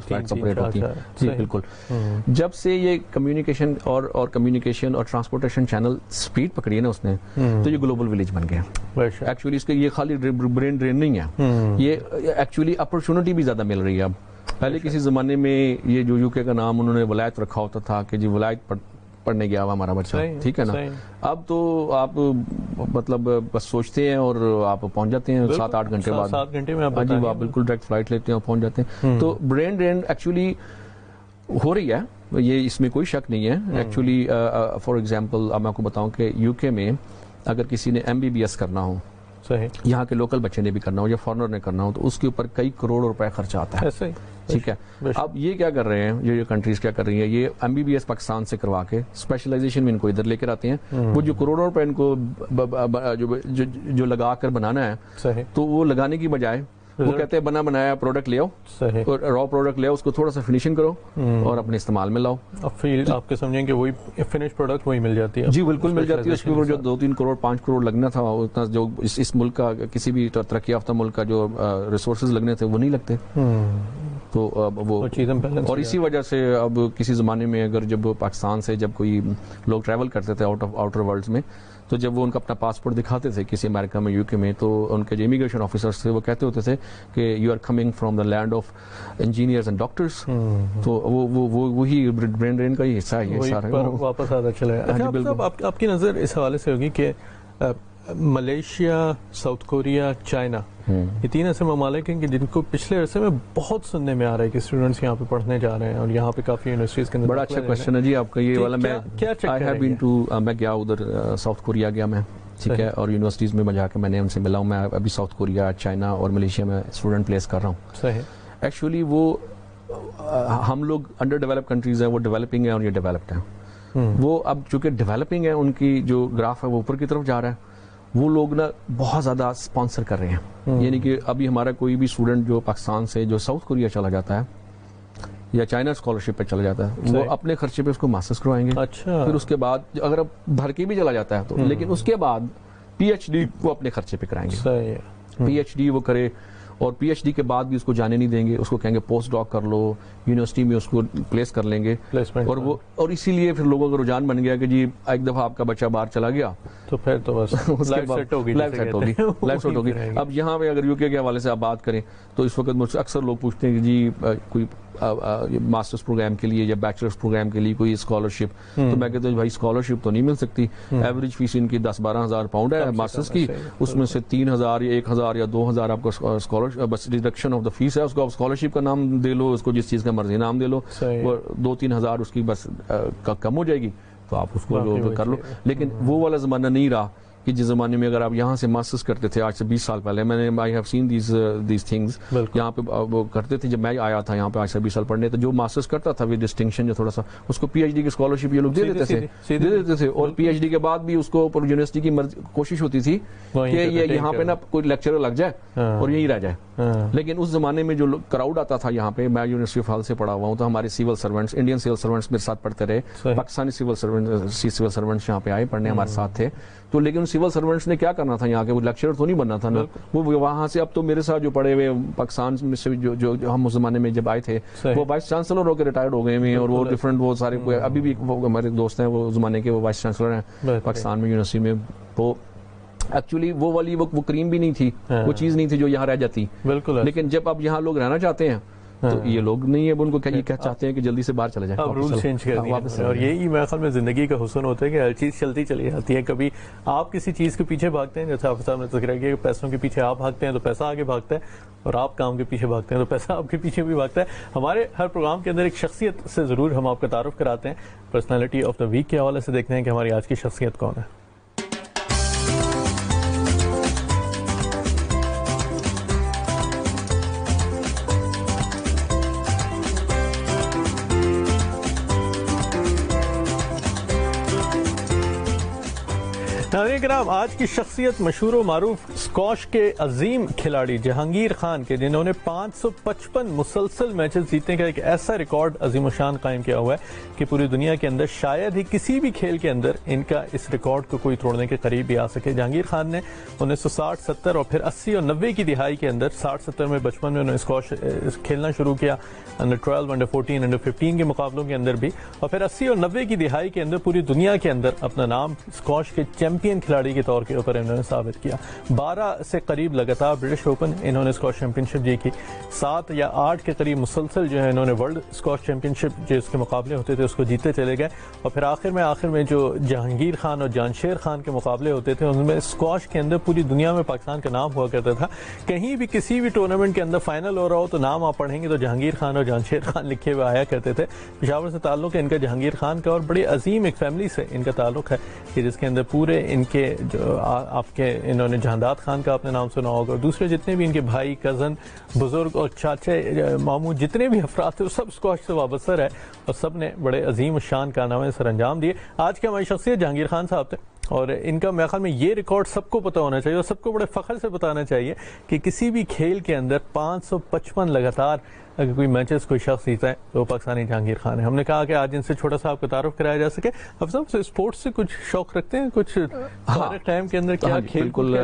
Flights operate ہوتی ہیں. جی بالکل. جب سے یہ کمیونیکیشن اور کمیونیکیشن اور ٹرانسپورٹیشن چینل اسپیڈ پکڑی ہے نا اس نے, تو یہ گلوبل ولیج بن گیا. ایکچولی اس کے یہ خالی برین ڈرین نہیں ہے, یہ ایکچولی اپرچونٹی بھی زیادہ مل رہی ہے اب. پہلے کسی زمانے میں یہ جو یو کے کا نام انہوں نے ولایت رکھا ہوتا تھا کہ جی ولایت پڑھنے گیا ہوا ہمارا بچہ, ٹھیک ہے نا. اب تو آپ مطلب بس سوچتے ہیں اور آپ پہنچ جاتے ہیں 7-8 گھنٹے بعد. 7 گھنٹے میں ہاں جی, آپ بالکل ڈائریکٹ فلائٹ لیتے ہیں اور پہنچ جاتے ہیں. تو برین ڈرین ایکچولی ہو رہی ہے, یہ اس میں کوئی شک نہیں ہے. ایکچولی فار ایگزامپل اب میں آپ کو بتاؤں کہ یو کے میں اگر کسی نے MBBS کرنا ہو, یہاں کے لوکل بچے نے بھی کرنا ہو یا فارنر نے کرنا ہو, تو اس کے اوپر کئی کروڑ روپے خرچہ آتا ہے. ٹھیک ہے. اب یہ کیا کر رہے ہیں, یہ کنٹریز کیا کر رہی ہیں, یہ MBBS پاکستان سے کروا کے اسپیشلائزیشن میں ان کو ادھر لے کر آتے ہیں. وہ جو کروڑوں روپے ان کو جو لگا کر بنانا ہے, تو وہ لگانے کی بجائے وہ کہتے ہیں بنا بنایا پروڈکٹ لے آؤ, را پروڈکٹ لے آؤ, اس کو تھوڑا سا فنیشنگ کرو اور اپنے استعمال میں لاؤ. آپ کے سمجھیں کہ وہی فنش پروڈکٹ وہی مل جاتی ہے. جی بالکل مل جاتی ہے. اس کے اوپر جو 2-3 کروڑ 5 کروڑ لگنا تھا, اتنا جو اس ملک کا کسی بھی ترقی یافتہ ملک کا جو ریسورسز لگنے تھے وہ نہیں لگتے. تو وہ اور اسی وجہ سے اب کسی زمانے میں اگر جب پاکستان سے جب کوئی لوگ ٹریول کرتے تھے آؤٹر ورلڈ میں, تو جب وہ ان کا اپنا پاسپورٹ دکھاتے تھے کسی امریکہ میں, یو کے میں, تو ان کے جو امیگریشن آفیسرس تھے وہ کہتے ہوتے تھے کہ you are coming from the land of engineers and doctors. تو وہی برین ڈرین کا ہی حصہ ہے. یہ سارا واپس آتا چلے. آپ کی نظر اس حوالے سے ہوگی کہ ملیشیا, ساؤتھ کوریا, چائنا, یہ 3 ایسے ممالک ہیں کہ جن کو پچھلے عرصے میں بہت سننے میں آ رہا ہے کہ اسٹوڈنٹس یہاں پہ پڑھنے جا رہے ہیں اور یہاں پہ کافی یونیورسٹیز کے اندر. بڑا اچھا کویسچن ہے جی آپ کا یہ والا. میں گیا ادھر ساؤتھ کوریا گیا میں, ٹھیک ہے, اور یونیورسٹیز میں جا کے میں نے ان سے ملا ہوں. میں ابھی ساؤتھ کوریا, چائنا اور ملیشیا میں اسٹوڈنٹ پلیس کر رہا ہوں. صحیح. ایکچولی وہ ہم لوگ انڈر ڈیولپ کنٹریز ہیں, وہ ڈیولپنگ ہیں اور یہ ڈیولپڈ ہیں. وہ اب چونکہ ڈیولپنگ ہے, ان کی جو گراف ہے وہ اوپر کی طرف جا رہا ہے. وہ لوگ نا بہت زیادہ اسپانسر کر رہے ہیں. یعنی کہ ابھی ہمارا کوئی بھی اسٹوڈنٹ جو پاکستان سے جو ساؤتھ کوریا چلا جاتا ہے یا چائنا اسکالرشپ پہ چلا جاتا ہے, وہ اپنے خرچے پہ اس کو ماسٹرز کروائیں گے. اچھا. پھر اس کے بعد اگر اب بھر کے بھی چلا جاتا ہے تو, لیکن اس کے بعد PhD وہ اپنے خرچے پہ کرائیں گے. PhD وہ کرے, اور PhD کے بعد بھی اس کو جانے نہیں دیں گے. اس کو کہیں گے پوسٹ ڈاک کر لو, یونیورسٹی میں اس کو پلیس کر لیں گے. اور اسی لیے پھر لوگوں کا رجحان بن گیا کہ جی ایک دفعہ آپ کا بچہ باہر چلا گیا تو پھر تو بس لائف سیٹ ہوگی. اب یہاں پہ اگر UK کے حوالے سے آپ بات کریں تو اس وقت مجھ سے اکثر لوگ پوچھتے ہیں کہ جی کوئی ماسٹرز پروگرام کے لیے یا بیچلرز پروگرام کے لیے کوئی اسکالرشپ, تو میں کہتا ہوں بھائی اسکالرشپ تو نہیں مل سکتی. ایوریج فیس ان کی 10-12 ہزار پاؤنڈ ہے ماسٹرز کی, اس میں سے 3,000 یا 1,000 یا 2,000 آپ کا اسکالرشپ بس ڈیڈکشن آف دا فیس ہے. اس کو آپ اسکالرشپ کا نام دے لو, اس کو جس چیز کا مرضی نام دے لو, وہ 2-3 ہزار اس کی بس کم ہو جائے گی, تو آپ اس کو کر لو. لیکن وہ والا زمانہ نہیں رہا کہ جس زمانے میں اگر آپ یہاں سے ماسٹرز کرتے تھے آج سے 20 سال پہلے, میں نے I have seen these things یہاں پہ وہ کرتے تھے. جب میں آیا تھا یہاں پہ آج سے 20 سال پڑھنے, تو جو ماسٹرز کرتا تھا وہ ڈسٹنکشن جو تھوڑا سا, اس کو PhD کی اسکالرشپ یہ لوگ دے دیتے تھے. اور PhD کے بعد بھی اس کو یونیورسٹی کی کوشش ہوتی تھی کہ یہ یہاں پہ نا کوئی لیکچرر لگ جائے اور یہیں رہ جائے. لیکن اس زمانے میں جو کراؤڈ آتا تھا یہاں پہ, میں یونیورسٹی آف ہیلتھ سے پڑھا ہوا ہوں, تو ہمارے civil servants, Indian civil servants میرے ساتھ پڑھتے رہے, پاکستانی سول سرونٹس یہاں پہ آئے پڑھنے ہمارے ساتھ تھے. تو لیکن سول سرونٹس نے کیا کرنا تھا یہاں کے, وہ لیکچرر تو نہیں بننا تھا نا, وہ وہاں سے. اب تو میرے ساتھ جو پڑھے ہوئے پاکستان میں سے جو ہم اس زمانے میں جب آئے تھے, وہ وائس چانسلر ہو کے ریٹائرڈ ہو گئے ہیں, اور وہ ڈفرنٹ وہ سارے ابھی بھی ہمارے دوست ہیں وہ زمانے کے, وہ وائس چانسلر ہیں پاکستان میں یونیورسٹی میں. تو ایکچولی وہ والی وہ کریم بھی نہیں تھی, وہ چیز نہیں تھی جو یہاں رہ جاتی. بالکل. لیکن جب اب یہاں لوگ رہنا چاہتے ہیں تو یہ لوگ نہیں ہے, ان کو یہ چاہتے ہیں کہ جلدی سے باہر چلے جائیں. اب رول چینج کر دیا, اور یہی میرے خیال میں زندگی کا حسن ہوتا ہے کہ ہر چیز چلتی چلی جاتی ہے. کبھی آپ کسی چیز کے پیچھے بھاگتے ہیں, جیسے آپ صاحب نے تذکرہ کیا کہ پیسوں کے پیچھے آپ بھاگتے ہیں تو پیسہ آگے بھاگتا ہے, اور آپ کام کے پیچھے بھاگتے ہیں تو پیسہ آپ کے پیچھے بھی بھاگتا ہے. ہمارے ہر پروگرام کے اندر ایک شخصیت سے ضرور ہم آپ کا تعارف کراتے ہیں. پرسنالٹی آف دا ویک کے حوالے سے دیکھتے ہیں کہ ہماری آج کی شخصیت کون ہے. ناظرین کرام، آج کی شخصیت مشہور و معروف اسکواش کے عظیم کھلاڑی جہانگیر خان کے، جنہوں نے 555 مسلسل میچز جیتنے کا ایک ایسا ریکارڈ عظیم الشان قائم کیا ہوا ہے کہ پوری دنیا کے اندر شاید ہی کسی بھی کھیل کے اندر ان کا اس ریکارڈ کو کوئی توڑنے کے قریب بھی آ سکے۔ جہانگیر خان نے 1960، 70 اور پھر 80 اور 90 کی دہائی کے اندر 60-70 میں بچپن میں انہوں نے اسکواش کھیلنا شروع کیا، انڈر 12، انڈر 14، انڈر 15 کے مقابلوں کے اندر بھی، اور پھر 80 اور 90 کی دہائی کے اندر پوری دنیا کے اندر اپنا نام اسکواش کے چیمپئن کھلاڑی کے طور کے اوپر انہوں نے ثابت کیا۔ 12 سے قریب لگاتار برٹش اوپن انہوں نے اسکواش چیمپئن شپ جی کی، 7 یا 8 کے قریب مسلسل جو ہے انہوں نے ورلڈ اسکواش چیمپئن شپ جو اس کے مقابلے ہوتے تھے اس کو جیتے چلے گئے، اور پھر آخر میں جو جہانگیر خان اور جانشیر خان کے مقابلے ہوتے تھے ان میں اسکواش کے اندر پوری دنیا میں پاکستان کا نام ہوا کرتا تھا۔ کہیں بھی کسی بھی ٹورنامنٹ کے اندر فائنل ہو رہا ہو تو نام آپ پڑھیں گے تو جہانگیر خان اور جانشیر خان لکھے ہوئے آیا کرتے تھے۔ پشاور سے تعلق ہے ان کا جہانگیر خان کا، اور بڑی عظیم ایک فیملی سے ان کا تعلق ہے کہ جس کے اندر پورے ان کے جو آپ کے انہوں نے جہانداد خان کا اپنے نام سنا ہوگا، اور دوسرے جتنے بھی ان کے بھائی، کزن، بزرگ اور چاچے، ماموں، جتنے بھی افراد تھے وہ سب اسکواش سے وابستہ رہے اور سب نے بڑے عظیم الشان کارنامے سر انجام دیے۔ آج کی ہماری شخصیت جہانگیر خان صاحب تھے، اور ان کا میرے خیال میں یہ ریکارڈ سب کو پتہ ہونا چاہیے اور سب کو بڑے فخر سے بتانا چاہیے کہ کسی بھی کھیل کے اندر 555 لگاتار اگر کوئی میچز کوئی شخص جیتا ہے تو وہ پاکستانی جہانگیر خان ہے۔ ہم نے کہا کہ آج ان سے چھوٹا سا آپ کا تعارف کرایا جا سکے۔ اب صاحب اسپورٹس سے کچھ شوق رکھتے ہیں؟ کچھ ٹائم کے اندر کیا کھیل؟ بالکل،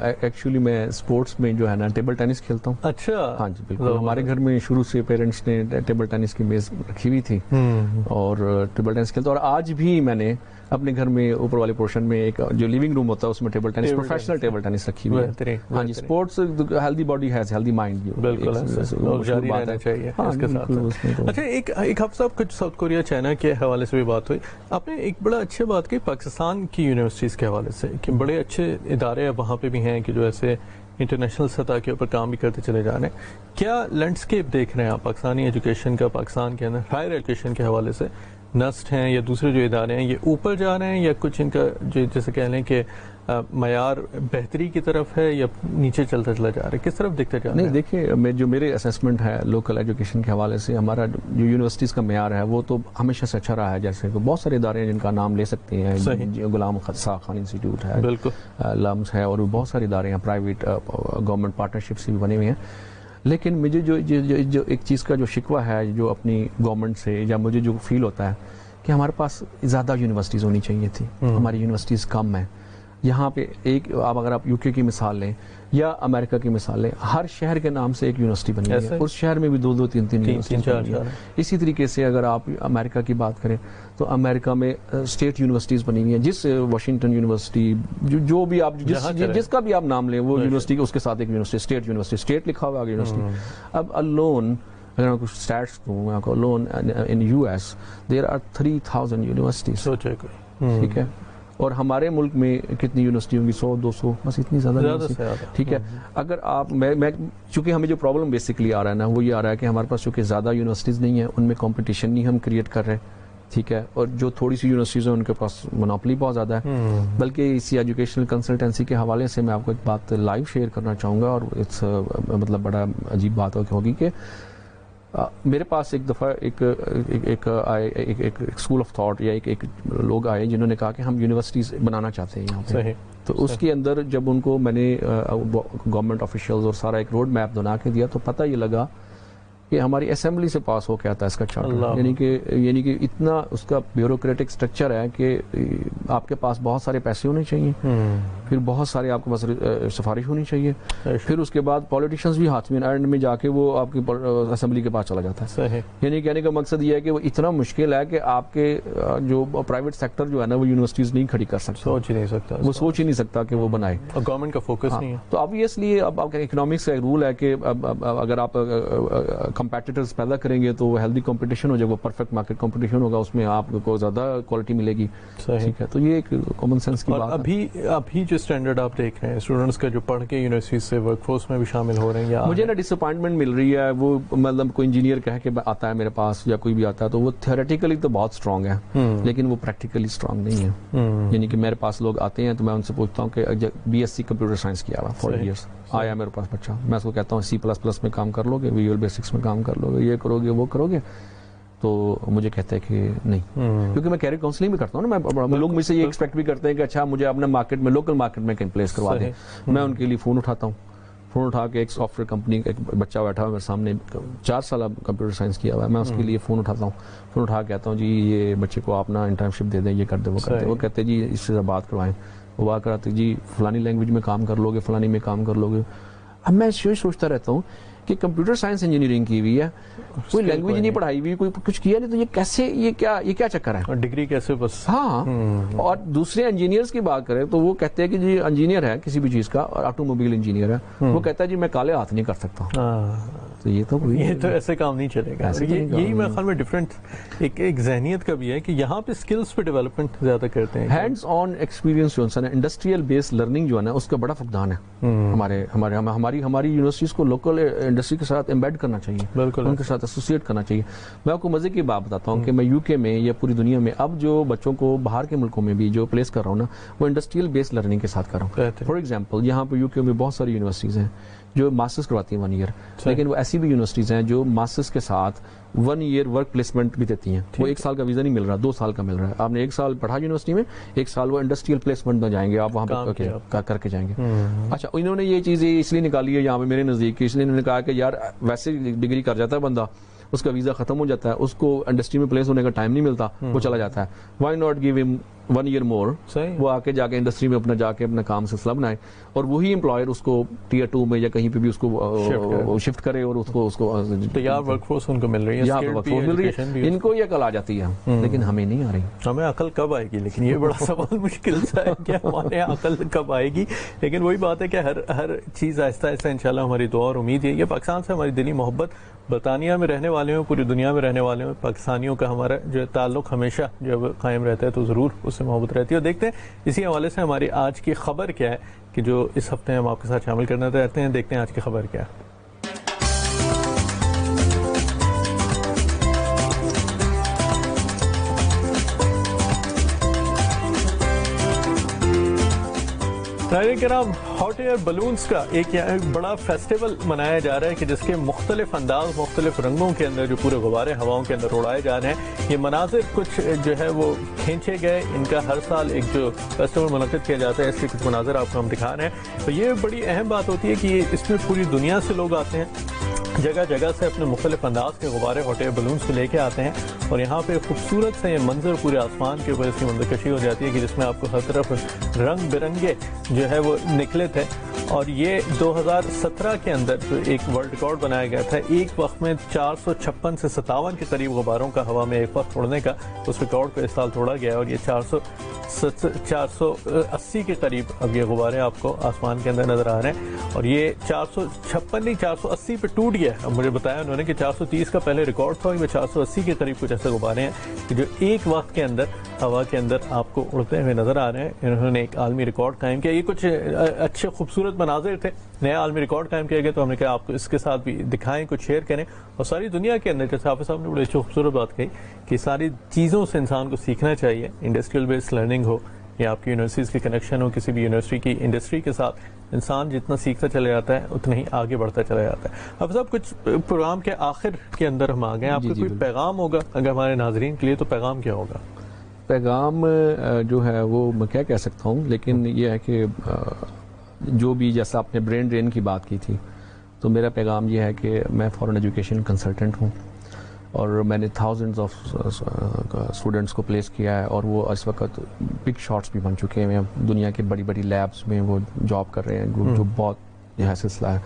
ایکچولی میں اسپورٹس میں جو ہے نا ٹیبل ٹینس کھیلتا ہوں۔ اچھا، ہاں جی بالکل، ہمارے گھر میں شروع سے پیرنٹس نے ٹیبل ٹینس کی میز رکھی ہوئی تھی اور ٹیبل ٹینس کھیلتا، اور آج بھی میں نے اپنے گھر میں اوپر والے پورشن میں ایک جو لیونگ روم ہوتا ہے اس میں table tennis, professional table tennis رکھی ہوئی ہے۔ ہاں جی، sports healthy body has healthy mind, بالکل جاری رہنا چاہیے اس کے ساتھ۔ اچھا، ایک ہفتہ کچھ ساؤتھ کوریا چائنا کے حوالے سے بھی بات ہوئی، آپ نے ایک بڑا اچھی بات کی پاکستان کی یونیورسٹیز کے حوالے سے کہ بڑے اچھے ادارے وہاں پہ بھی ہیں کہ جو ایسے انٹرنیشنل سطح کے اوپر کام بھی کرتے چلے جا رہے ہیں۔ کیا لینڈسکیپ دیکھ رہے ہیں آپ پاکستانی ایجوکیشن کا، پاکستان کے اندر ہائر ایجوکیشن کے حوالے سے؟ نسٹ ہیں یا دوسرے جو ادارے ہیں یہ اوپر جا رہے ہیں یا کچھ ان کا جو جیسے کہہ لیں کہ معیار بہتری کی طرف ہے یا نیچے چلتا چلا جا رہا ہے؟ کس طرف دکھتا جا رہا ہے؟ نہیں دیکھیے، جو میرے اسیسمنٹ ہے لوکل ایجوکیشن کے حوالے سے، ہمارا جو یونیورسٹیز کا معیار ہے وہ تو ہمیشہ سے اچھا رہا ہے۔ جیسے کہ بہت سارے ادارے ہیں جن کا نام لے سکتے ہیں، غلام ساق خان انسٹیٹیوٹ ہے، بالکل لمس ہے، اور بہت سارے ادارے ہیں پرائیویٹ گورنمنٹ پارٹنرشپ سے بھی بنے ہوئے ہیں۔ لیکن مجھے جو ایک چیز کا جو شکوہ ہے جو اپنی گورنمنٹ سے، یا مجھے جو فیل ہوتا ہے کہ ہمارے پاس زیادہ یونیورسٹیز ہونی چاہیے تھی، ہماری یونیورسٹیز کم ہیں۔ یہاں پہ اگر آپ یو کے کی مثال لیں یا امریکہ کی مثال لیں، ہر شہر کے نام سے ایک یونیورسٹی بنی ہوئی ہے، اس شہر میں بھی 2-2 3-3 یونیورسٹیز۔ اسی طریقے سے اگر آپ امریکہ کی بات کریں تو امریکہ میں اسٹیٹ یونیورسٹیز بنی ہوئی ہیں، جس واشنگٹن یونیورسٹی جو بھی آپ جس کا بھی آپ نام لیں وہ یونیورسٹی اس کے ساتھ ایک یونیورسٹی، اسٹیٹ یونیورسٹی، اسٹیٹ لکھا ہوا آگے یونیورسٹی۔ اب الون اگر میں کچھ اسٹیٹس دوں آپ کو، الون ان یو ایس دیر آر 3000 یونیورسٹیز، ٹھیک ہے، اور ہمارے ملک میں کتنی یونیورسٹی ہوں گی؟ 100-200، بس اتنی زیادہ، ٹھیک ہے۔ اگر آپ میں چونکہ ہمیں جو پرابلم بیسکلی آ رہا ہے نا وہ یہ آ رہا ہے کہ ہمارے پاس چونکہ زیادہ یونیورسٹیز نہیں ہیں، ان میں کمپٹیشن نہیں ہم کریٹ کر رہے، ٹھیک ہے، اور جو تھوڑی سی یونیورسٹیز ہیں ان کے پاس مونوپلی بہت زیادہ ہے۔ بلکہ اسی ایجوکیشنل کنسلٹنسی کے حوالے سے میں آپ کو ایک بات لائیو شیئر کرنا چاہوں گا، اور مطلب بڑا عجیب بات ہوگی کہ میرے پاس ایک دفعہ ایک اسکول آف تھاٹ یا ایک لوگ آئے جنہوں نے کہا کہ ہم یونیورسٹیز بنانا چاہتے ہیں یہاں پہ۔ تو اس کے اندر جب ان کو میں نے گورنمنٹ آفیشیلز اور سارا ایک روڈ میپ بنا کے دیا تو پتہ یہ لگا کہ ہماری اسمبلی سے پاس ہو کے آتا ہے اس کا چارٹر، یعنی کہ اتنا اس کا بیوروکریٹک سٹرکچر ہے کہ آپ کے پاس بہت سارے پیسے ہونے چاہیے، پھر بہت سارے آپ کے پاس سفارش ہونی چاہیے، پھر اس کے بعد پولیٹیشنز بھی ہاتھ میں اینڈ میں جا کے وہ آپ کی اسمبلی کے پاس چلا جاتا ہے۔ یعنی کہنے کا مقصد یہ ہے کہ وہ اتنا مشکل ہے کہ آپ کے جو پرائیویٹ سیکٹر جو ہے نا وہ یونیورسٹیز نہیں کھڑی کر سکتا، سوچ ہی نہیں سکتا کہ وہ بنائے، اور گورنمنٹ کا فوکس نہیں ہے۔ تو obviously اب آپ کا اکنامکس کا ایک رول ہے کہ اگر آپ کمپیٹیٹرز پیدا کریں گے تو وہ ہیلدی کمپٹیشن ہو جائے، وہ پرفیکٹ مارکیٹ کمپٹیشن ہوگا، اس میں آپ کو زیادہ کوالٹی ملے گی، ٹھیک ہے۔ تو یہ ایک کامن سینس کی بات ہے۔ ابھی جو اسٹینڈرڈ آپ دیکھ رہے ہیں اسٹوڈنٹس کا جو پڑھ کے یونیورسٹی سے ورک فورس میں بھی شامل ہو رہے ہیں، یا مجھے نا ڈس اپوائنٹمنٹ مل رہی ہے، وہ مطلب کوئی انجینئر کہہ کے آتا ہے میرے پاس یا کوئی بھی آتا ہے تو وہ تھیوریٹیکلی تو بہت اسٹرانگ ہے لیکن وہ پریکٹیکلی اسٹرانگ نہیں ہے۔ یعنی کہ میرے پاس لوگ آتے ہیں تو میں ان سے پوچھتا ہوں کہ BSc کمپیوٹر سائنس کیا ہوا 4 ایئرس آیا میرے پاس بچہ، میں اس کو کہتا ہوں C++ میں کام کر لو گے، ویژول بیسکس میں کام کر لو گے، یہ کرو گے وہ کرو گے، تو مجھے کہتا ہے کہ نہیں، کیونکہ میں کیریئر کاؤنسلنگ بھی کرتا ہوں نا، میں لوگ مجھ سے یہ ایکسپیکٹ بھی کرتے ہیں کہ اچھا مجھے اپنے مارکیٹ میں، لوکل مارکیٹ میں کہیں پلیس کروا دیں. میں ان کے لیے فون اٹھاتا ہوں، فون اٹھا کے ایک سافٹ ویئر کمپنی کا ایک بچہ بیٹھا ہوا میرے سامنے، 4 سال کمپیوٹر سائنس کیا ہوا ہے، میں اس کے لیے فون اٹھاتا ہوں، فون اٹھا کے کہتا ہوں جی یہ بچے کو آپ نا انٹرنشپ دے دیں، یہ کر دیں وہ کر دیں. وہ کہتے ہیں جی اس سے بات کروائیں، وہ بات کراتے جی فلانی لینگویج میں کام کر لو گے، فلانی میں کام کر لو گے. اب میں یہ سوچتا رہتا ہوں کہ کمپیوٹر سائنس انجینئرنگ کی ہوئی ہے، کوئی لینگویج نہیں پڑھائی ہوئی، کوئی کچھ کیا نہیں، تو یہ کیسے، یہ کیا چکر ہے، ڈگری کیسے بس. ہاں. اور دوسرے انجینئرز کی بات کریں تو وہ کہتے ہیں کہ جی انجینئر ہے کسی بھی چیز کا، اور آٹو موبائل انجینئر ہے، وہ کہتا ہے جی میں کالے ہاتھ نہیں کر سکتا. تو یہ تو ایسے کام نہیں چلے گا. یہی میرے خیال میں ڈفرینٹ ایک ذہنیت کا بھی ہے کہ یہاں پہ اسکلس پہ ڈیولپمنٹ زیادہ کرتے ہیں. ہینڈز آن ایکسپیرینس جو ہے انڈسٹریل بیس لرننگ جو ہے نا، اس کا بڑا فقدان ہے ہماری یونیورسٹیز کو لوکل انڈسٹری کے ساتھ امبیڈ کرنا چاہیے، بالکل ان کے ساتھ ایسوسیٹ کرنا چاہیے. میں آپ کو مزے کی بات بتاتا ہوں کہ میں یو کے میں یا پوری دنیا میں اب جو بچوں کو باہر کے ملکوں میں بھی جو پلیس کر رہا ہوں نا، وہ انڈسٹریل بیس لرننگ کے ساتھ کر رہا ہوں. فار ایگزامپل یہاں پہ یو کے میں بہت ساری یونیورسٹیز ہیں جو ماسٹرز کرواتی ہیں 1 ایئر، لیکن وہ ایسی بھی یونیورسٹیز ہیں جو ماسٹرز کے ساتھ 1 ایئر ورک پلیسمنٹ بھی دیتی ہیں. وہ 1 سال کا ویزا نہیں مل رہا، 2 سال کا مل رہا ہے. آپ نے 1 سال پڑھا یونیورسٹی میں، 1 سال وہ انڈسٹریل پلیسمنٹ میں جائیں گے، آپ وہاں پہ کر کے جائیں گے. اچھا انہوں نے یہ چیز اس لیے نکالی ہے یہاں پہ میرے نزدیک، اس لیے انہوں نے کہا کہ یار ویسے ڈگری کر جاتا ہے بندہ، اس کا ویزا ختم ہو جاتا ہے، اس کو انڈسٹری میں پلیس ہونے کا ٹائم نہیں ملتا، وہ چلا جاتا ہے. وائی ناٹ گیو ہم 1 ایئر مور، وہ آ کے جا کے انڈسٹری میں اپنا جا کے اپنا کام سلسلہ بنائے، اور وہی امپلائر اس کو ٹیئر 2 میں یا کہیں پہ بھی اس کو شفٹ کرے، اور اس کو تیار ورک فورس ان کو مل رہی ہے، یہاں پہ ورک فورس مل رہی ہے. ان کو یہ عقل آ جاتی ہے، لیکن ہمیں نہیں آ رہی. ہمیں عقل کب آئے گی؟ لیکن یہ بڑا سوال مشکل سا ہے کہ ہمارے عقل کب آئے گی. لیکن وہی بات ہے کہ ہر چیز آہستہ آہستہ انشاءاللہ ہماری دعا اور امید ہے کہ پاکستان سے ہماری دلی محبت، برطانیہ میں رہنے والے ہوں، پوری دنیا میں رہنے والے ہوں، پاکستانیوں کا ہمارا جو تعلق ہمیشہ جو قائم رہتا ہے، تو ضرور اس سے محبت رہتی ہے. اور دیکھتے ہیں اسی حوالے سے ہماری آج کی خبر کیا ہے کہ جو اس ہفتے ہم آپ کے ساتھ شامل کرنا چاہتے ہیں. دیکھتے ہیں آج کی خبر کیا ہے. ناظرین کرام، ہاٹ ایئر بلونز کا ایک بڑا فیسٹیول منایا جا رہا ہے کہ جس کے مختلف انداز، مختلف رنگوں کے اندر جو پورے غبارے ہواؤں کے اندر اڑائے جا رہے ہیں. یہ مناظر کچھ جو ہے وہ کھینچے گئے، ان کا ہر سال ایک جو فیسٹیول منعقد کیا جاتا ہے، اس کے کچھ مناظر آپ کو ہم دکھا رہے ہیں. تو یہ بڑی اہم بات ہوتی ہے کہ اس میں پوری دنیا سے لوگ آتے ہیں، جگہ جگہ سے اپنے مختلف انداز کے غبارے ہاٹ ایئر بلونز کو لے کے آتے ہیں، اور یہاں پہ خوبصورت سے یہ منظر پورے آسمان کے اوپر اس کی منظر کشی ہو جاتی ہے کہ جس میں آپ کو ہر طرف رنگ برنگے جو ہے وہ نکلے تھے. اور یہ 2017 کے اندر جو ایک ورلڈ ریکارڈ بنایا گیا تھا، ایک وقت میں 456 سے 57 کے قریب غباروں کا ہوا میں ایک وقت اڑنے کا، اس ریکارڈ کو اس سال توڑا گیا، اور یہ 480 کے قریب اب یہ غبارے آپ کو آسمان کے اندر نظر آ رہے ہیں. اور یہ 456 نہیں 480 پہ ٹوٹ گیا. اب مجھے بتایا انہوں نے کہ 430 کا پہلے ریکارڈ تھا، یہ 480 کے قریب کچھ ایسے غبارے ہیں کہ جو ایک وقت کے اندر ہوا کے اندر آپ کو اڑتے ہوئے نظر آ رہے ہیں. انہوں نے ایک عالمی ریکارڈ قائم کیا. یہ کچھ اچھے خوبصورت مناظر تھے، نیا عالمی ریکارڈ قائم کیا گیا، تو ہم نے کہا آپ کو اس کے ساتھ بھی دکھائیں، کچھ شیئر کریں. اور ساری دنیا کے اندر، جیسے حافظ صاحب نے بڑی اچھی خوبصورت بات کہی کہ ساری چیزوں سے انسان کو سیکھنا چاہیے. انڈسٹریل بیس لرننگ ہو یا آپ کی یونیورسٹیز کی کنیکشن ہو کسی بھی یونیورسٹی کی انڈسٹری کے ساتھ، انسان جتنا سیکھتا چلا جاتا ہے اتنا ہی آگے بڑھتا چلا جاتا ہے. اب صاحب کچھ پروگرام کے آخر کے اندر ہم آ گئے، آپ کا کوئی پیغام ہوگا اگر ہمارے ناظرین کے لیے، تو پیغام کیا ہوگا؟ پیغام جو ہے وہ میں کیا کہہ سکتا ہوں، لیکن یہ ہے کہ جو بھی جیسا آپ نے برین ڈرین کی بات کی تھی، تو میرا پیغام یہ ہے کہ میں فارن ایجوکیشن کنسلٹنٹ ہوں، اور میں نے تھاؤزنڈز آف اسٹوڈنٹس کو پلیس کیا ہے، اور وہ اس وقت بگ شاٹس بھی بن چکے ہیں، دنیا کے بڑی بڑی لیبس میں وہ جاب کر رہے ہیں، جو بہت یہ سلسلہ ہے.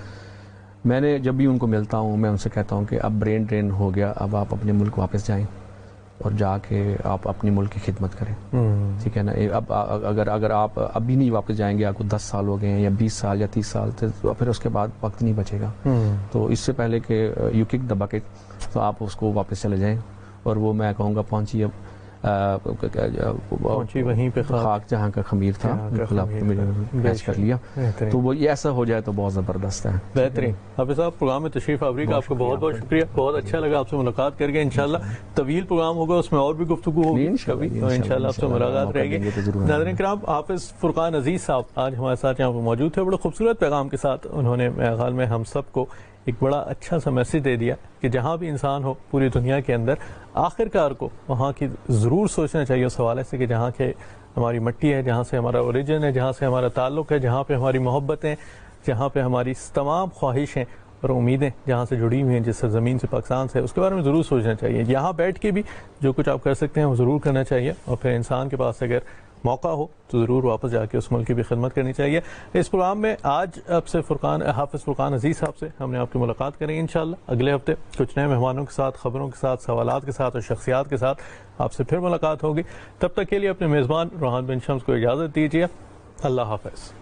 میں نے جب بھی ان کو ملتا ہوں میں ان سے کہتا ہوں کہ اب برین ڈرین ہو گیا، اب آپ اپنے ملک واپس جائیں اور جا کے آپ اپنی ملک کی خدمت کریں. ٹھیک ہے نا؟ اب اگر آپ ابھی نہیں واپس جائیں گے، آپ کو 10 سال ہو گئے ہیں یا 20 سال یا 30 سال، تو پھر اس کے بعد وقت نہیں بچے گا. تو اس سے پہلے کہ یو کک دا بکٹ، تو آپ اس کو واپس چلے جائیں. اور وہ میں کہوں گا پہنچی وہیں پہ خاک جہاں کا خمیر تھا، کیچ کر لیا. تو وہ یہ ایسا ہو جائے تو بہت زبردست ہے. بہترین. حافظ صاحب پروگرام میں تشریف آوری کا آپ کو بہت بہت شکریہ، بہت اچھا لگا آپ سے ملاقات کر کے. انشاءاللہ طویل پروگرام ہوگا، اس میں اور بھی گفتگو ہوگی کبھی، تو انشاءاللہ آپ سے ملاقات رہے گی. ناظرین کرام، حافظ فرقان عزیز صاحب آج ہمارے ساتھ یہاں پہ موجود تھے. بڑے خوبصورت پیغام کے ساتھ انہوں نے میرے خیال میں ہم سب کو ایک بڑا اچھا سا میسج دے دیا کہ جہاں بھی انسان ہو پوری دنیا کے اندر آخر کار کو وہاں کی ضرور سوچنا چاہیے اس حوالے سے کہ جہاں کے ہماری مٹی ہے، جہاں سے ہمارا اوریجن ہے، جہاں سے ہمارا تعلق ہے، جہاں پہ ہماری محبتیں، جہاں پہ ہماری تمام خواہشیں اور امیدیں جہاں سے جڑی ہوئی ہیں، جس زمین سے پاکستان سے، اس کے بارے میں ضرور سوچنا چاہیے. یہاں بیٹھ کے بھی جو کچھ آپ کر سکتے ہیں وہ ضرور کرنا چاہیے، اور پھر انسان کے پاس اگر موقع ہو تو ضرور واپس جا کے اس ملک کی بھی خدمت کرنی چاہیے. اس پروگرام میں آج آپ سے حافظ فرقان عزیز صاحب سے ہم نے آپ کی ملاقات کریں گے انشاءاللہ. اگلے ہفتے کچھ نئے مہمانوں کے ساتھ، خبروں کے ساتھ، سوالات کے ساتھ اور شخصیات کے ساتھ آپ سے پھر ملاقات ہوگی. تب تک کے لیے اپنے میزبان روحان بن شمس کو اجازت دیجیے. اللہ حافظ.